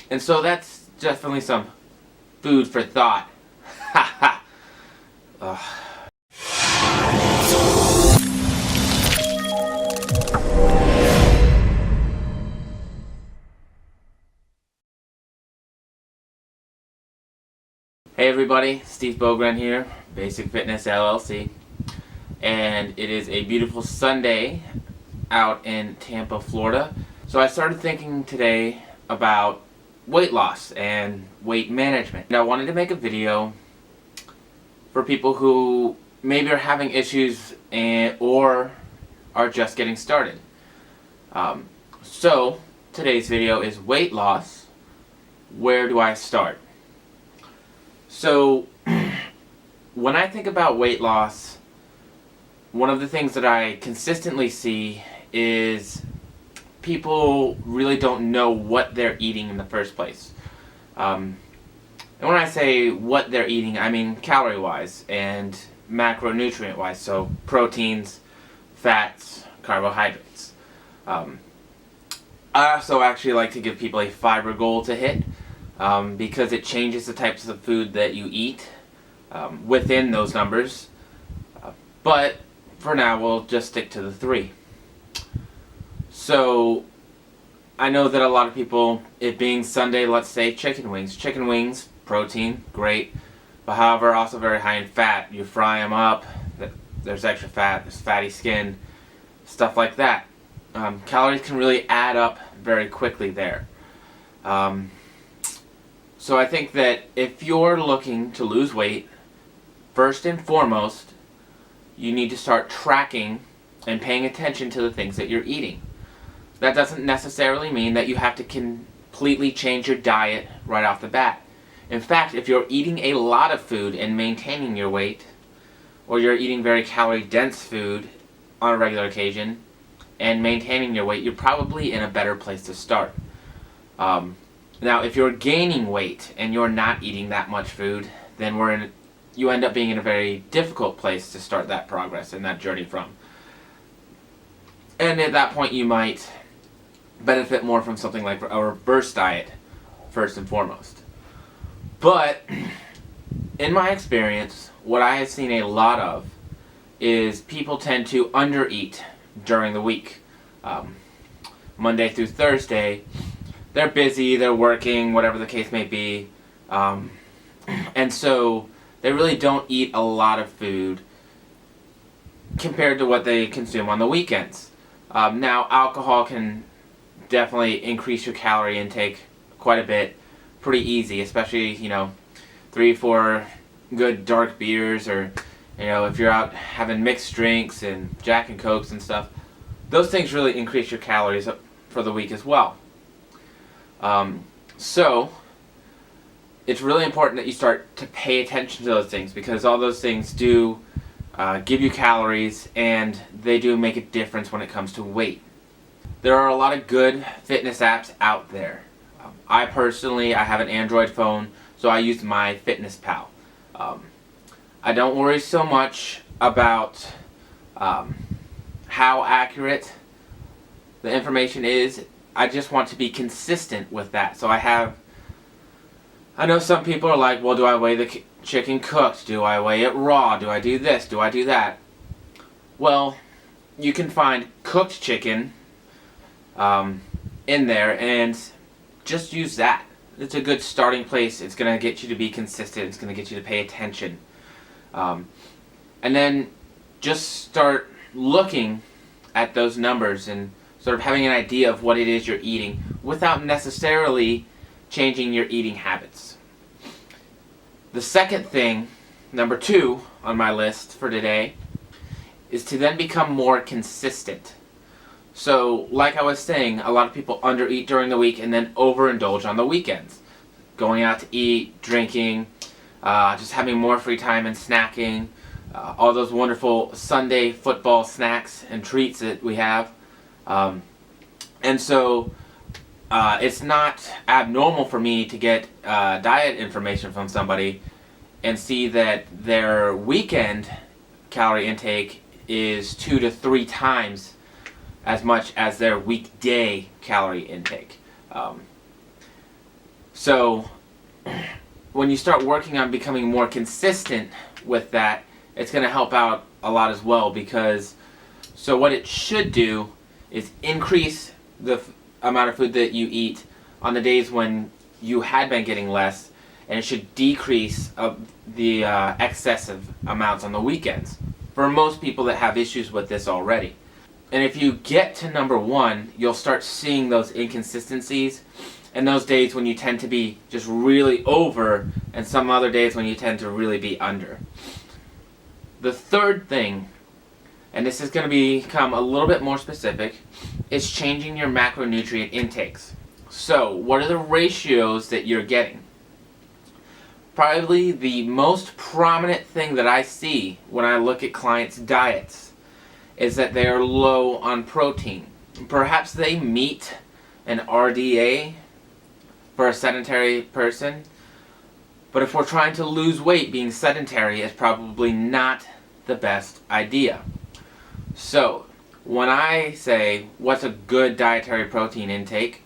And so that's definitely some food for thought. Ha ha. Hey everybody, Steve Bogren here, Basic Fitness LLC, and it is a beautiful Sunday out in Tampa, Florida. So I started thinking today about weight loss and weight management. And I wanted to make a video for people who maybe are having issues or are just getting started. So today's video is weight loss. Where do I start? So when I think about weight loss, one of the things that I consistently see is people really don't know what they're eating in the first place. And when I say what they're eating, I mean calorie-wise and macronutrient-wise, so proteins, fats, carbohydrates. I also actually like to give people a fiber goal to hit because it changes the types of food that you eat within those numbers. But for now, we'll just stick to the 3. So I know that a lot of people, it being Sunday, let's say chicken wings. Chicken wings, protein, great, but however also very high in fat. You fry them up, there's extra fat, there's fatty skin, stuff like that. Calories can really add up very quickly there. So I think that if you're looking to lose weight, first and foremost, you need to start tracking and paying attention to the things that you're eating. That doesn't necessarily mean that you have to completely change your diet right off the bat. In fact, if you're eating a lot of food and maintaining your weight, or you're eating very calorie-dense food on a regular occasion and maintaining your weight, you're probably in a better place to start. Now, if you're gaining weight and you're not eating that much food, then you end up being in a very difficult place to start that progress and that journey from. And at that point, you might benefit more from something like a reverse diet, first and foremost. But in my experience, what I have seen a lot of is people tend to undereat during the week. Monday through Thursday, they're busy, they're working, whatever the case may be, and so they really don't eat a lot of food compared to what they consume on the weekends. Now, alcohol can definitely increase your calorie intake quite a bit, pretty easy, especially, 3-4 good dark beers, or, if you're out having mixed drinks and Jack and Cokes and stuff. Those things really increase your calories for the week as well. So it's really important that you start to pay attention to those things, because all those things do give you calories, and they do make a difference when it comes to weight. There are a lot of good fitness apps out there. I have an Android phone, so I use MyFitnessPal. I don't worry so much about how accurate the information is. I just want to be consistent with that. So I know some people are like, well, do I weigh the chicken cooked? Do I weigh it raw? Do I do this? Do I do that? Well, you can find cooked chicken in there, and just use that. It's a good starting place. It's going to get you to be consistent. It's going to get you to pay attention. And then just start looking at those numbers and sort of having an idea of what it is you're eating without necessarily changing your eating habits. The second thing, number 2 on my list for today, is to then become more consistent. So, like I was saying, a lot of people undereat during the week and then overindulge on the weekends. Going out to eat, drinking, just having more free time and snacking, all those wonderful Sunday football snacks and treats that we have. And so it's not abnormal for me to get diet information from somebody and see that their weekend calorie intake is 2 to 3 times as much as their weekday calorie intake. So when you start working on becoming more consistent with that, it's going to help out a lot as well, because so what it should do is increase the amount of food that you eat on the days when you had been getting less, and it should decrease the excessive amounts on the weekends for most people that have issues with this already. And if you get to number 1, you'll start seeing those inconsistencies and those days when you tend to be just really over, and some other days when you tend to really be under. The third thing, and this is going to become a little bit more specific, is changing your macronutrient intakes. So, what are the ratios that you're getting? Probably the most prominent thing that I see when I look at clients' diets is that they are low on protein. Perhaps they meet an RDA for a sedentary person, but if we're trying to lose weight, being sedentary is probably not the best idea. So, when I say, what's a good dietary protein intake,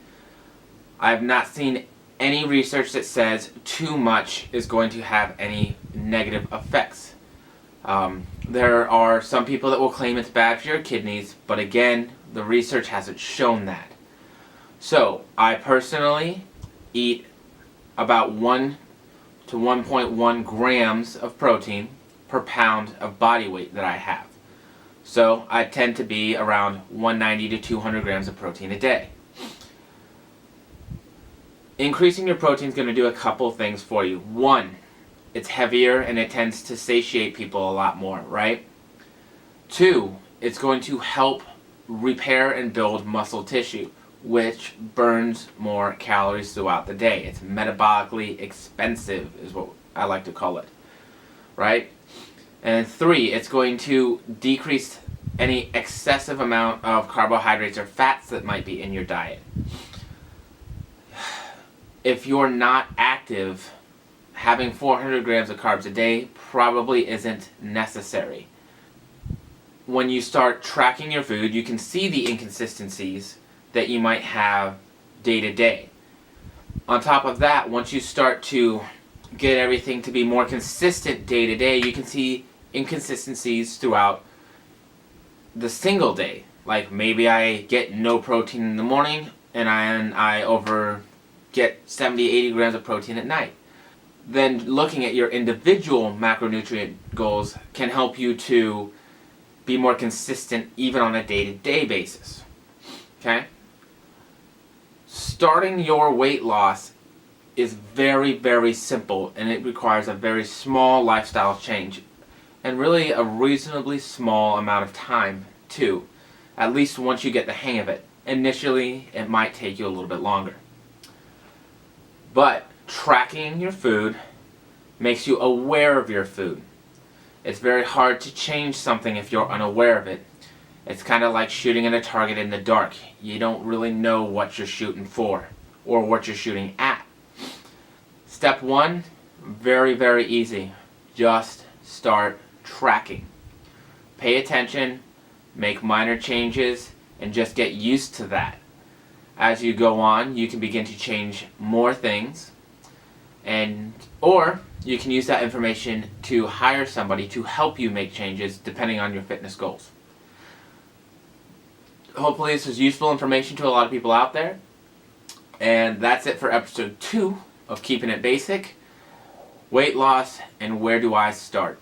I have not seen any research that says too much is going to have any negative effects. There are some people that will claim it's bad for your kidneys, but again, the research hasn't shown that. So, I personally eat about 1 to 1.1 grams of protein per pound of body weight that I have. So, I tend to be around 190 to 200 grams of protein a day. Increasing your protein is going to do a couple things for you. 1, it's heavier and it tends to satiate people a lot more, right? 2, it's going to help repair and build muscle tissue, which burns more calories throughout the day. It's metabolically expensive, is what I like to call it, right? And 3, it's going to decrease any excessive amount of carbohydrates or fats that might be in your diet. If you're not active, having 400 grams of carbs a day probably isn't necessary. When you start tracking your food, you can see the inconsistencies that you might have day to day. On top of that, once you start to get everything to be more consistent day to day, you can see inconsistencies throughout the single day. Like maybe I get no protein in the morning and I get 70, 80 grams of protein at night. Then looking at your individual macronutrient goals can help you to be more consistent even on a day-to-day basis. Okay? Starting your weight loss is very, very simple, and it requires a very small lifestyle change and really a reasonably small amount of time too, at least once you get the hang of it. Initially, it might take you a little bit longer. But tracking your food makes you aware of your food. It's very hard to change something if you're unaware of it. It's kind of like shooting at a target in the dark. You don't really know what you're shooting for or what you're shooting at. Step 1, very, very easy. Just start tracking. Pay attention, make minor changes, and just get used to that. As you go on, you can begin to change more things, or you can use that information to hire somebody to help you make changes depending on your fitness goals. Hopefully this is useful information to a lot of people out there. And that's it for episode 2 of Keeping It Basic, Weight Loss, and Where Do I Start?